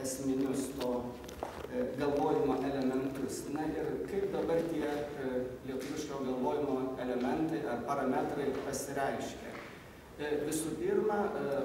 esminius to galvojimo elementus. Na ir kaip dabar tie lietuviško galvojimo elementai ar parametrai pasireiškia. Visų pirma,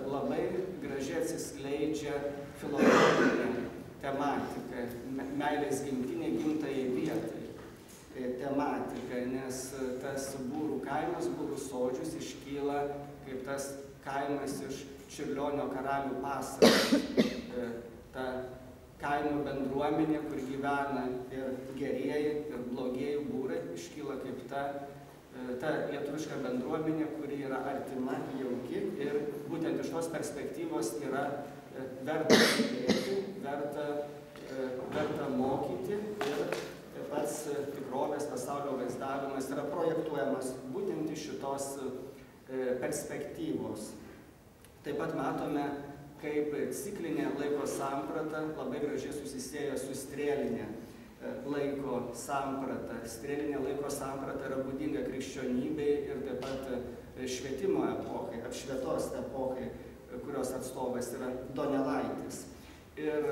labai gražiai atsiskleidžia filologinė tematika, meilės gimtinė gimtajai vietai tematika, nes tas Būrų kaimas, Būrų sodžius iškyla kaip tas kaimas iš Čiurlionio Karalių pasakos. Ta kaimo bendruomenė, kur gyvena ir gerieji, ir blogieji būrai, iškyla kaip ta lietuviška bendruomenė, kuri yra artima, jauki ir būtent iš tos perspektyvos yra verta žiūrėti, verta mokyti ir pats tikrovės pasaulio vaizdavimas yra projektuojamas būtent iš šitos perspektyvos. Taip pat matome, kaip ciklinė laiko samprata labai gražiai susisieja su strėlinė laiko samprata. Strėlinė laiko samprata yra būdinga krikščionybei ir taip pat švietimo epochai, apšvietos epochai, kurios atstovas yra Donelaitis. Ir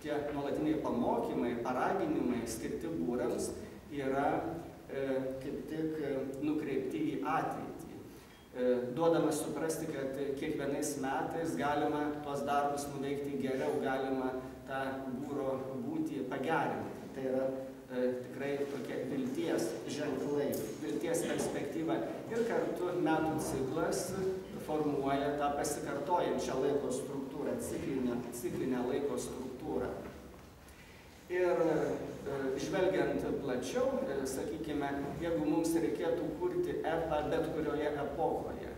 tie nuolatiniai pamokymai, paraginimai skirti būrams yra kaip tik nukreipti į ateitį. Duodama suprasti, kad kiekvienais metais galima tuos darbus nuveikti geriau, galima tą būro būtį pagerinti. Tai yra tikrai tokie vilties ženklai, vilties perspektyva. Ir kartu metų ciklas formuoja tą pasikartojančią laiko struktūrą, ciklinę laiko struktūrą. Ir žvelgiant plačiau, sakykime, jeigu mums reikėtų kurti epą bet kurioje epochoje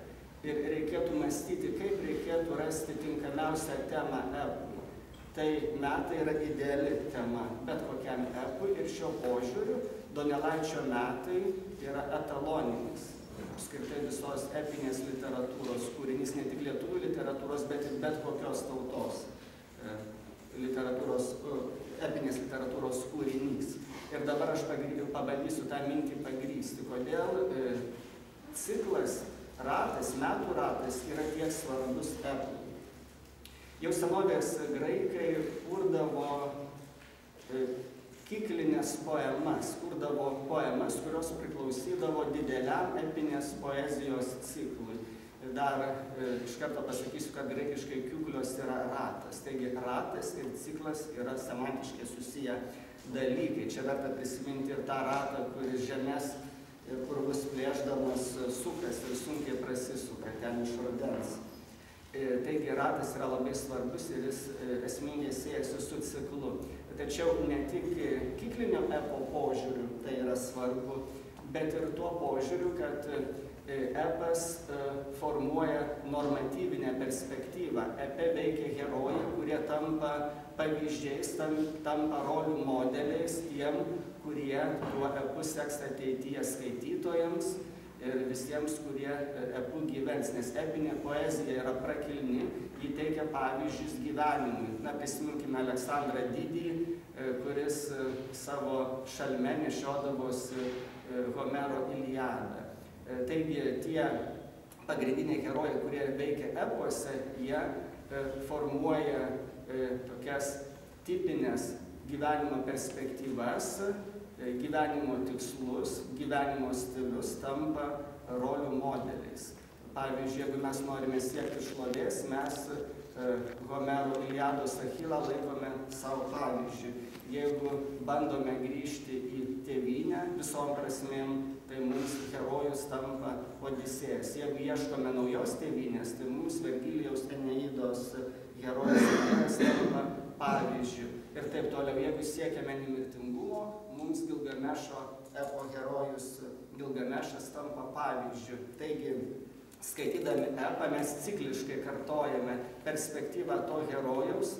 ir reikėtų mąstyti, kaip reikėtų rasti tinkamiausią temą epui, tai metai yra ideali tema bet kokiam epui ir šiuo požiūriu Donelaičio metai yra etaloninis, apskritai visos epinės literatūros kūrinys, ne tik lietuvių literatūros, bet ir bet kokios tautos epinės literatūros kūrinys. Ir dabar aš pabandysiu tą mintį pagrįsti, kodėl ciklas, ratas, metų ratas yra tiek svarbus epui. Jau senovės graikai kurdavo kiklinės poemas, kurios priklausydavo dideliam epinės poezijos ciklui. Dar iš karto pasakysiu, kad graikiškai kiuklios yra ratas. Taigi ratas ir ciklas yra semantiškai susiję dalykai. Čia verta prisiminti ir tą ratą, kuris žemės ir kur bus plėšdamas sukas ir sunkiai prasisuka ten iš rudens. Taigi ratas yra labai svarbus ir jis esmingai siejasi su ciklu. Tačiau ne tik kiklinio epo požiūriu tai yra svarbu, bet ir tuo požiūriu, kad epas formuoja normatyvinę perspektyvą. Epe veikia herojai, kurie tampa pavyzdžiais, tampa rolių modeliais tiem, kurie tuo epu seks ateityje skaitytojams ir visiems, kurie epu gyvens. Nes epinė poezija yra prakilni, ji teikia pavyzdžius gyvenimui. Na, prisiminkime Aleksandrą Didįjį, kuris savo šalme nešiodavosi Homero Iliadą. Taigi tie pagrindiniai herojai, kurie veikia epuose, jie formuoja tokias tipinės gyvenimo perspektyvas, gyvenimo tikslus, gyvenimo stilius, tampa rolių modeliais. Pavyzdžiui, jeigu mes norime siekti šlovės, mes Homero Iliados Achilą laikome savo pavyzdžių. Jeigu bandome grįžti į tėvynę visom prasmėm, tai mums herojus tampa Odisėjas. Jeigu ieškome naujos tėvynės, tai mums Vergilijaus Eneidos herojus tampa pavyzdžių. Ir taip toliau, jeigu siekiame nemirtingumo, mums Gilgamešo epo herojus Gilgamešas tampa pavyzdžiu. Taigi, skaitydami epą mes cikliškai kartojame perspektyvą to herojaus,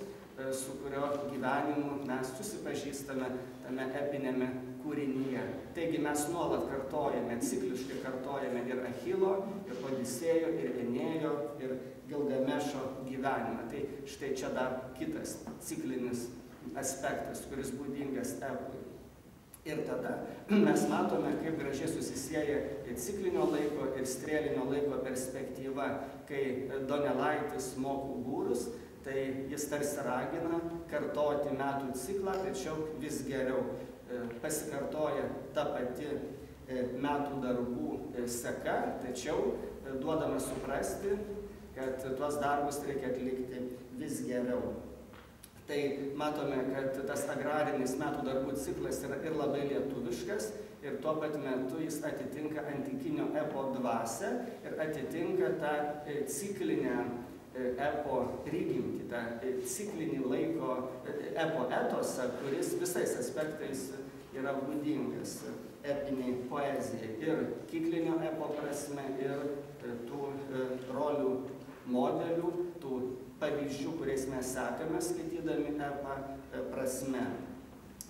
su kurio gyvenimu mes susipažįstame tame epinėme kūrinyje. Taigi mes nuolat kartojame, cikliškai kartojame ir Achilo, ir Odisėjo, ir Enėjo, ir Gilgamešo gyvenimą. Tai štai čia dar kitas ciklinis aspektas, kuris būdingas epui. Ir tada mes matome, kaip gražiai susisieja ir ciklinio laiko, ir strėlinio laiko perspektyva. Kai Donelaitis moko būrus, tai jis tarsi ragina kartoti metų ciklą, tačiau vis geriau pasikartoja ta pati metų darbų seka, tačiau duodama suprasti, kad tuos darbus reikia atlikti vis geriau. Tai matome, kad tas agrarinis metų darbų ciklas yra ir labai lietuviškas, ir tuo pat metu jis atitinka antikinio epo dvasią ir atitinka tą ciklinę epo prigimtį, tą ciklinį laiko epo etosą, kuris visais aspektais yra būdingas epiniai poezijai ir ciklinio epo prasme, ir tų rolių modelių, tų pavyzdžių, kuriais mes sekame skaitydami epą prasme.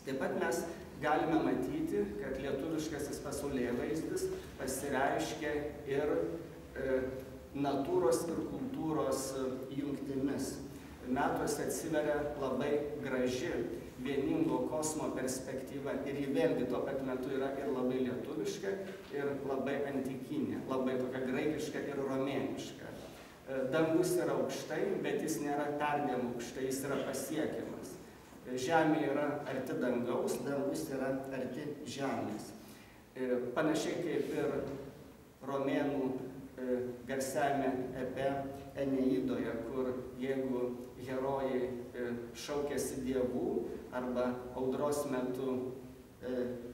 Taip pat mes galime matyti, kad lietuviškasis pasaulėvaizdis pasireiškia ir natūros ir kultūros jungtimis. Metuose atsiveria labai graži vieningo kosmo perspektyva ir ji vėlgi tuo pat metu yra ir labai lietuviška, ir labai antikinė, labai tokia graikiška ir romėniška. Dangus yra aukštai, bet jis nėra perdėm aukštai, jis yra pasiekiamas. Žemė yra arti dangaus, dangus yra arti žemės. Panašiai kaip ir romėnų garsiame epe Eneidoje, kur jeigu herojai šaukiasi dievų arba audros metu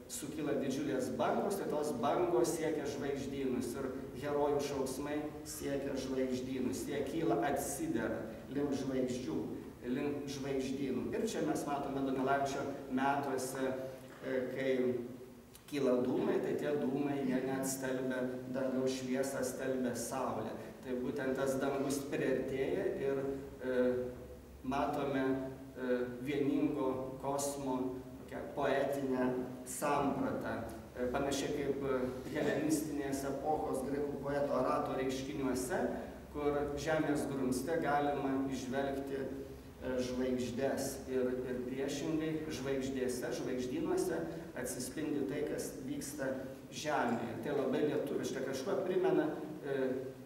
sukyla didžiulės bangos, tai tos bangos siekia žvaigždynus ir herojų šauksmai siekia žvaigždynus. Jie kyla, atsidera link žvaigždžių, link žvaigždynų. Ir čia mes matome Donelaičio metuose, kai kyla dūmai, tai tie dūmai jie net stelbia dangaus šviesą, stelbia saulę. Tai būtent tas dangus priartėja ir matome vieningo kosmo poetinę sampratą. Panašiai kaip helenistinės epochos graikų poeto Arato reiškiniuose, kur žemės grumste galima įžvelgti žvaigždes ir priešingai žvaigždėse, žvaigždynuose atsispindi tai, kas vyksta žemėje. Tai labai lietuviška, kažkuo primena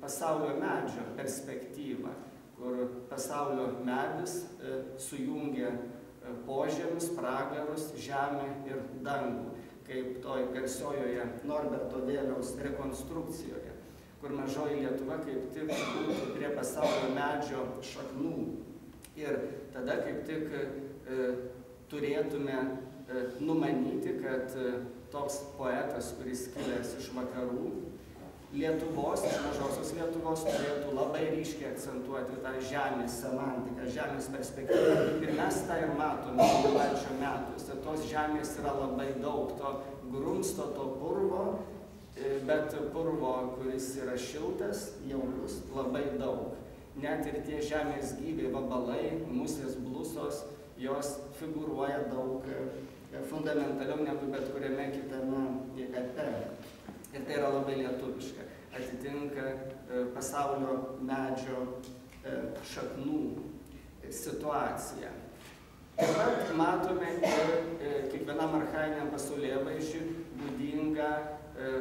pasaulio medžio perspektyvą, kur pasaulio medis sujungia požemius, pragarus, žemę ir dangų, kaip toj garsiojoje Norberto Vėliaus rekonstrukcijoje, kur mažoji Lietuva kaip tik būtų prie pasaulio medžio šaknų. Ir tada kaip tik turėtume numanyti, kad toks poetas, kuris kilęs iš vakarų Lietuvos, iš mažosios Lietuvos, turėtų labai ryškiai akcentuoti tą žemės semantiką, žemės perspektyvą. Ir mes tą ir matome Donelaičio metuose. Tos žemės yra labai daug, to grumsto, to purvo, bet purvo, kuris yra šiltas, jaukus, labai daug. Net ir tie žemės gyviai, vabalai, musės, blusos, jos figūruoja daug fundamentaliau negu bet kuriame kitame epe. Ir tai yra labai lietuviška, atitinka pasaulio medžio šaknų situaciją. Taip pat matome ir kiekvienam archainiam pasaulėvaizdžiui būdingą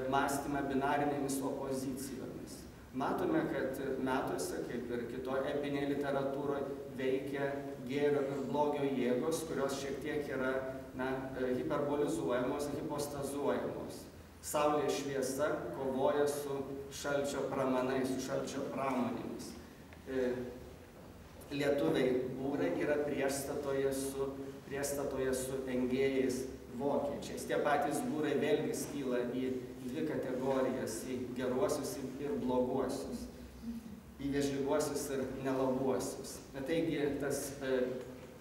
mąstymą binarinėmis opozicijomis. Matome, kad metuose, kaip ir kitoje epinėje literatūroje, veikia gėrio ir blogio jėgos, kurios šiek tiek yra hiperbolizuojamos, hipostazuojamos. Saulės šviesa kovoja su šalčio pramanais, su šalčio pramonėmis. Lietuviai būrai yra priešstatoje su engėjais vokiečiais. Tie patys būrai vėlgi skyla į dvi kategorijas, į geruosius ir bloguosius, į vėžliguosius ir nelabuosius. Taigi tas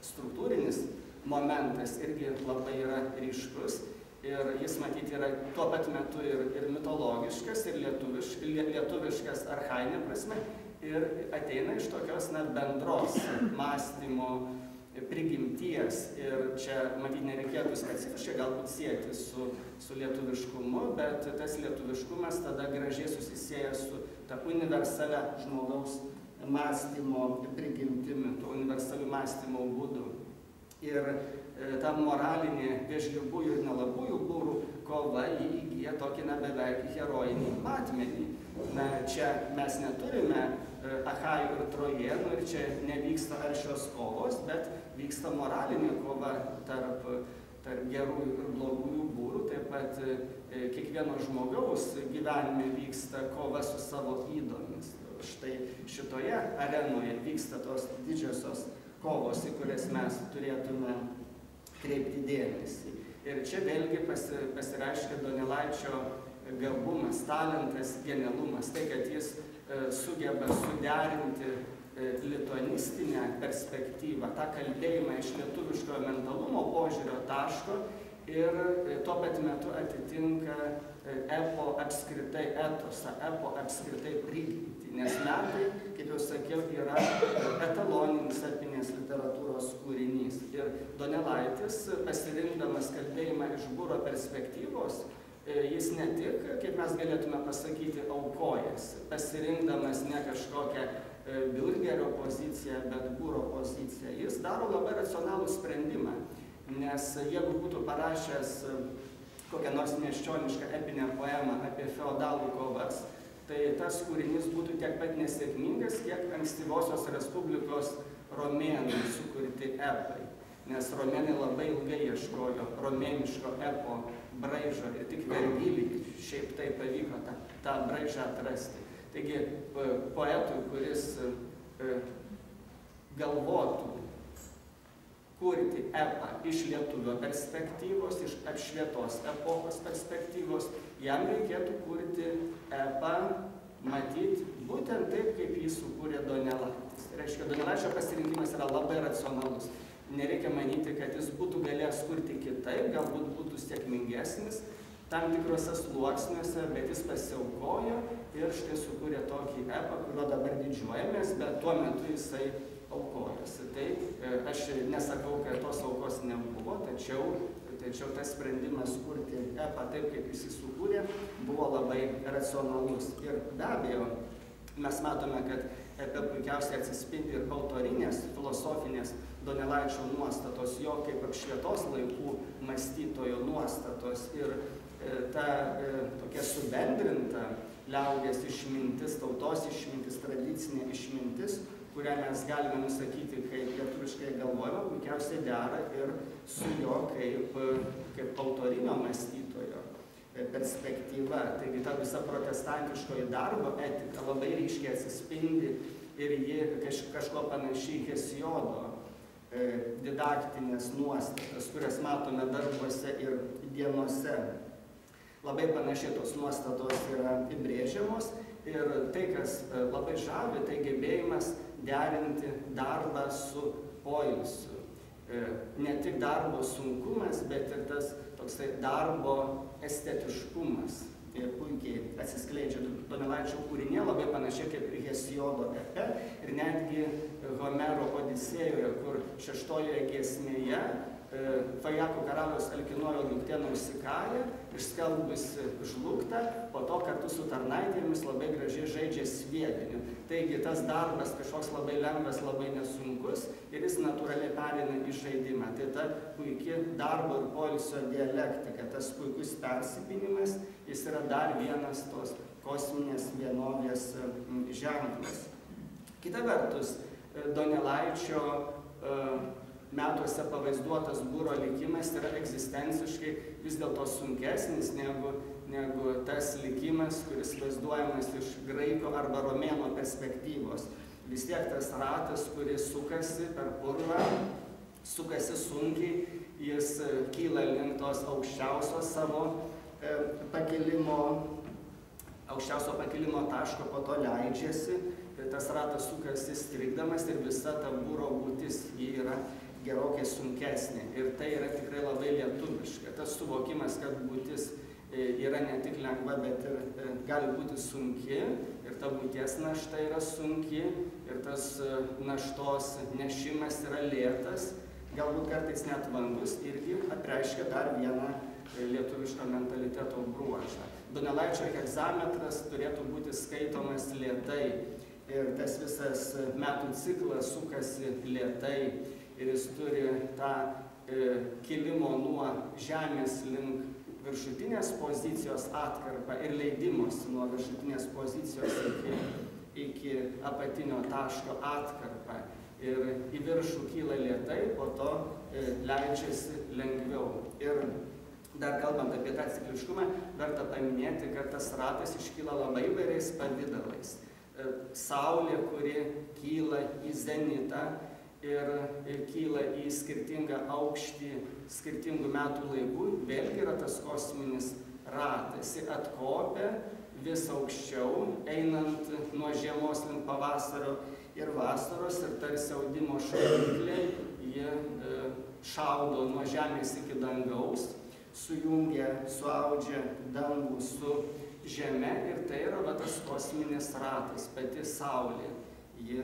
struktūrinis momentas irgi labai yra ryškus. Ir jis, matyti, yra tuo pat metu ir mitologiškas, ir lietuviškas archainė prasme, ir ateina iš tokios bendros mąstymo prigimties. Ir čia, matyti, nereikėtų specifiškai galbūt sieti su lietuviškumu, bet tas lietuviškumas tada gražiai susisieja su ta universalia žmogaus mąstymo prigimtimi, tuo universaliu mąstymo būdu. Ir ta moralinė vėžligųjų ir nelabųjų būrų kova įgyja tokį beveik herojinį matmenį. Čia mes neturime achajų ir trojėnų ir čia nevyksta aršios kovos, bet vyksta moralinė kova tarp gerųjų ir blogųjų būrų, taip pat kiekvieno žmogaus gyvenime vyksta kova su savo ydomis. Štai šitoje arenoje vyksta tos didžiosios kovos, į kurias mes turėtume kreipti dėmesį. Ir čia vėlgi pasireiškia Donelaičio gabumas, talentas, genialumas, tai, kad jis sugeba suderinti lituanistinę perspektyvą, tą kalbėjimą iš lietuviškojo mentalumo požiūrio taško ir tuo pat metu atitinka epo apskritai etosą, epo apskritai prigimtį. Nes metai, kaip jau sakiau, yra etaloninis epinės literatūros kūrinys. Ir Donelaitis, pasirinkdamas kalbėjimą iš būro perspektyvos, jis ne tik, kaip mes galėtume pasakyti, aukojasi, pasirinkdamas ne kažkokią biurgerio poziciją, bet būro poziciją. Jis daro labai racionalų sprendimą, nes jeigu būtų parašęs kokią nors miesčionišką epinę poemą apie feodalų kovas, tai tas kūrinys būtų tiek pat nesėkmingas, kiek ankstyvosios Respublikos romėnai sukurti epai. Nes romėnai labai ilgai ieškojo romėniško epo braižo ir tik Vergilijui šiaip tai pavyko tą braižą atrasti. Taigi poetui, kuris galvotų kurti epą iš lietuvio perspektyvos, iš apšvietos epochos perspektyvos, jam reikėtų kurti epą, matyti būtent taip, kaip jį sukūrė Donelaitis. Tai reiškia, Donelaičio pasirinkimas yra labai racionalus. Nereikia manyti, kad jis būtų galėjęs kurti kitaip, galbūt būtų sėkmingesnis tam tikrose sluoksniuose, bet jis pasiaukojo ir štai sukūrė tokį epą, kurio dabar didžiuojamės, bet tuo metu jisai aukojosi. Tai aš nesakau, kad tos aukos nebuvo, tačiau tas sprendimas kurti epą taip, kaip jis sukūrė, buvo labai racionalus. Ir be abejo, mes matome, kad epe puikiausiai atsispindi ir autorinės, filosofinės Donelaičio nuostatos, jo kaip apšvietos laikų mąstytojo nuostatos ir ta tokia subendrinta liaudies išmintis, tautos išmintis, tradicinė išmintis, kurią mes galime nusakyti kaip lietuviškai galvojama, puikiausiai dera ir su jo kaip autorinio mąstytojo perspektyva. Taigi ta visa protestantiškoji darbo etika labai ryškiai atsispindi ir ji kažko panašiai Hesiodo didaktinės nuostatas, kurias matome darbuose ir dienose. Labai panašiai tos nuostatos yra įbrėžiamos ir tai, kas labai žavi, tai gebėjimas derinti darbą su poilsiu. Ne tik darbo sunkumas, bet ir tas toksai darbo estetiškumas. Tai puikiai atsiskleidžia Donelaičio kūrinė, labai panašiai kaip ir Hesiodo epe ir netgi Homero Odisėjoje, kur šeštojoje giesmėje Fajako karaliaus Alkinojo duktė Nausikaja, išskelbusi žlugtą, po to kartu su tarnaitėmis labai gražiai žaidžia sviediniu. Taigi tas darbas kažkoks labai lengvas, labai nesunkus ir jis natūraliai pereina į žaidimą. Tai ta puikia darbo ir poilsio dialektika, tas puikus persipynimas, jis yra dar vienas tos kosminės vienovės ženklas. Kita vertus, Donelaičio metuose pavaizduotas būro likimas yra egzistenciškai vis dėlto sunkesnis negu tas likimas, kuris vaizduojamas iš graiko arba romėno perspektyvos. Vis tiek tas ratas, kuris sukasi per purvą, sukasi sunkiai, jis kyla link tos aukščiausios savo aukščiausio pakilimo taško, po to leidžiasi, tas ratas sukasi strigdamas ir visa ta būro būtis ji yra gerokai sunkesnė. Ir tai yra tikrai labai lietuviška. Tas suvokimas, kad būtis yra ne tik lengva, bet ir gali būti sunki. Ir ta būties našta yra sunki. Ir tas naštos nešimas yra lėtas. Galbūt kartais net vangus. Irgi atreiškia dar vieną lietuviško mentaliteto bruožą. Donelaičio hegzametras turėtų būti skaitomas lėtai. Ir tas visas metų ciklas sukasi lėtai. Ir jis turi tą kilimo nuo žemės link viršutinės pozicijos atkarpą ir leidimosi nuo viršutinės pozicijos iki apatinio taško atkarpą. Ir į viršų kyla lėtai, po to leidžiasi lengviau. Ir dar kalbant apie tą cikliškumą, verta paminėti, kad tas ratas iškyla labai įvairiais pavydalais. Saulė, kuri kyla į zenitą ir kyla į skirtingą aukštį skirtingų metų laikų, vėlgi yra tas kosminis ratas. Ji atkopia vis aukščiau, einant nuo žiemos link pavasario ir vasaros, ir tarsi audimo šaudyklė, ji šaudo nuo žemės iki dangaus, sujungia, suaudžia dangų su žeme, ir tai yra tas kosminis ratas, pati Saulė. Ji,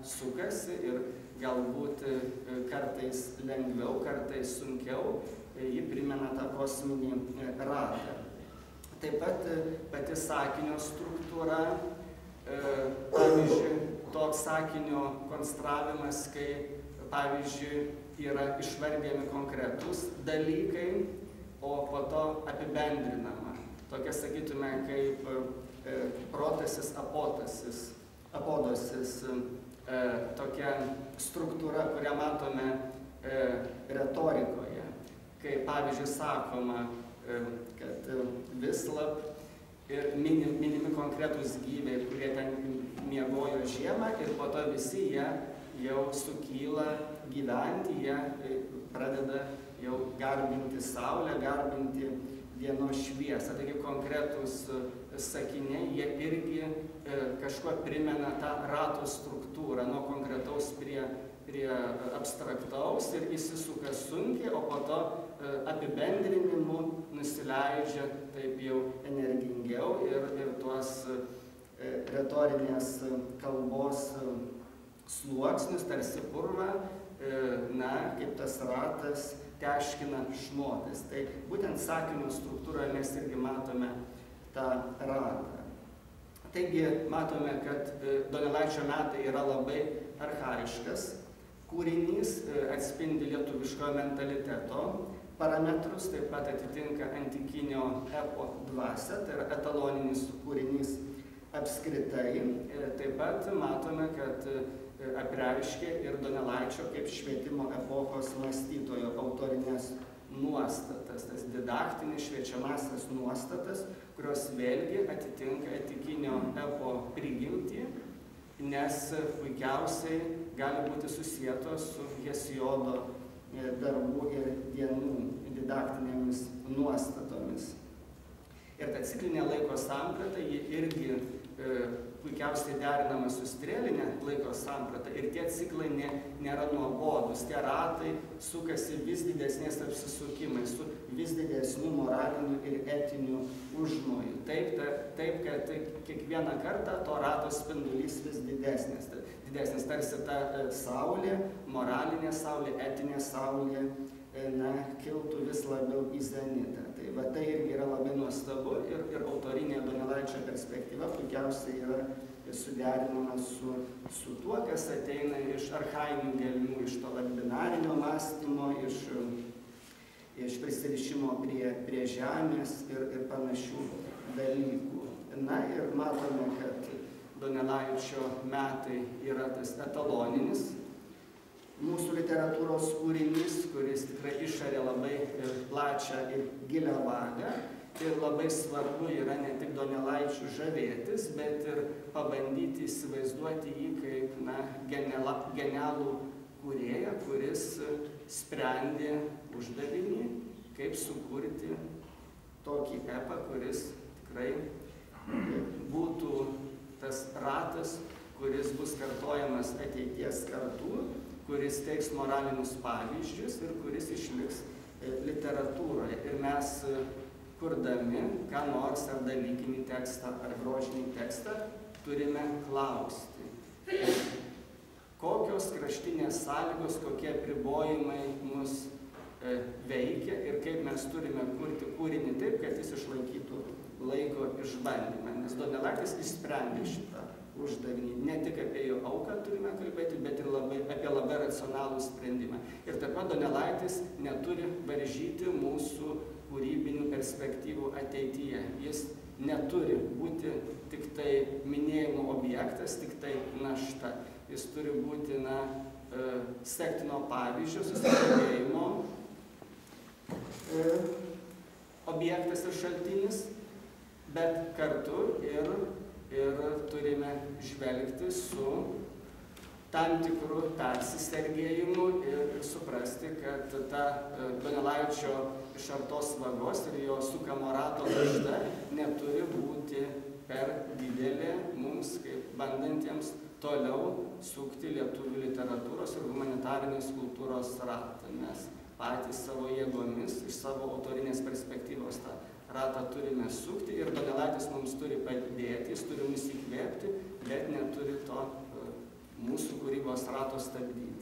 sukasi ir galbūt kartais lengviau, kartais sunkiau, ji primena tą kosminį ratą. Taip pat pati sakinio struktūra, pavyzdžiui, toks sakinio konstravimas, kai, pavyzdžiui, yra išvardėmi konkretus dalykai, o po to apibendrinama. Tokia, sakytume, kaip protasis, apodosis, tokia struktūra, kurią matome retorikoje. Kai, pavyzdžiui, sakoma, kad vislab ir minimi konkretūs gyviai, kurie ten miegojo žiemą, ir po to visi jie jau sukyla gyventi, jie pradeda jau garbinti Saulę, garbinti dienos šviesą. Taigi konkretūs sakiniai, jie irgi kažkuo primena tą rato struktūrą, nuo konkretaus prie abstraktaus, ir įsisuka sunkiai, o po to apibendrinimu nusileidžia taip jau energingiau, ir tuos retorinės kalbos sluoksnius, tarsi purvą, kaip tas ratas teškina šmotis. Tai būtent sakinio struktūroje mes irgi matome tą ratą. Taigi matome, kad Donelaičio metai yra labai archaiškas kūrinys, atspindi lietuviško mentaliteto parametrus, taip pat atitinka antikinio epo dvasią, tai yra etaloninis kūrinys apskritai. Taip pat matome, kad apreiškė ir Donelaičio kaip švietimo epochos mąstytojo autorinės nuostatas, tas didaktinis šviečiamasias nuostatas, kurios vėlgi atitinka antikinio epo prigimtį, nes puikiausiai gali būti susietos su Hesiodo darbų ir dienų didaktinėmis nuostatomis. Ir ta ciklinė laiko samprata, ji irgi puikiausiai derinama su strėlinė laiko samprata, ir tie ciklai nėra nuobodūs, tie ratai sukasi vis didesnės apsisukimais, su vis didesniu moraliniu ir etiniu užmoju. Taip, kad kiekvieną kartą to rato spindulys vis didesnis, tarsi ta saulė, moralinė saulė, etinė saulė, kiltų vis labiau į zenitą. Tai irgi yra labai nuostabu, ir autorinė Donelaičio perspektyva puikiausiai yra suderinama su tuo, kas ateina iš archainių gelmių, iš to binarinio mąstymo, iš prisirišimo prie žemės ir panašių dalykų. Ir matome, kad Donelaičio metai yra tas etaloninis mūsų literatūros kūrinys, kuris tikrai išarė labai plačią ir gilią vagą. Ir labai svarbu yra ne tik Donelaičiu žavėtis, bet ir pabandyti įsivaizduoti jį kaip genialų kūrėją, kuris sprendė uždavinį, kaip sukurti tokį epą, kuris tikrai būtų tas ratas, kuris bus kartojamas ateities kartų, kuris teiks moralinius pavyzdžius ir kuris išliks literatūroje. Ir mes, kurdami ką nors, ar dalykinį tekstą, ar grožinį tekstą, turime klausti, kokios kraštinės sąlygos, kokie apribojimai mus veikia ir kaip mes turime kurti kūrinį taip, kad jis išlaikytų laiko išbandymą. Nes Donelaitis išsprendė šitą uždavinį. Ne tik apie jo auką turime kalbėti, bet ir apie labai racionalų sprendimą. Ir taip pat Donelaitis neturi varžyti mūsų kūrybinių perspektyvų ateityje. Jis neturi būti tik tai minėjimo objektas, tik tai našta. jis turi būti sektino pavyzdžio, susikalbėjimo objektas ir šaltinis, bet kartu ir turime žvelgti su tam tikrų persisergėjimų ir suprasti, kad ta Donelaičio išartos vagos ir jo sukamo rato našta neturi būti per didelė mums, kaip bandantiems toliau sukti lietuvių literatūros ir humanitarinės kultūros ratą. Mes patys savo jėgomis, iš savo autorinės perspektyvos tą ratą turime sukti ir Donelaitis mums turi padėti, jis turi mus įkvėpti, bet neturi to mūsų kūrybos rato stabdyti.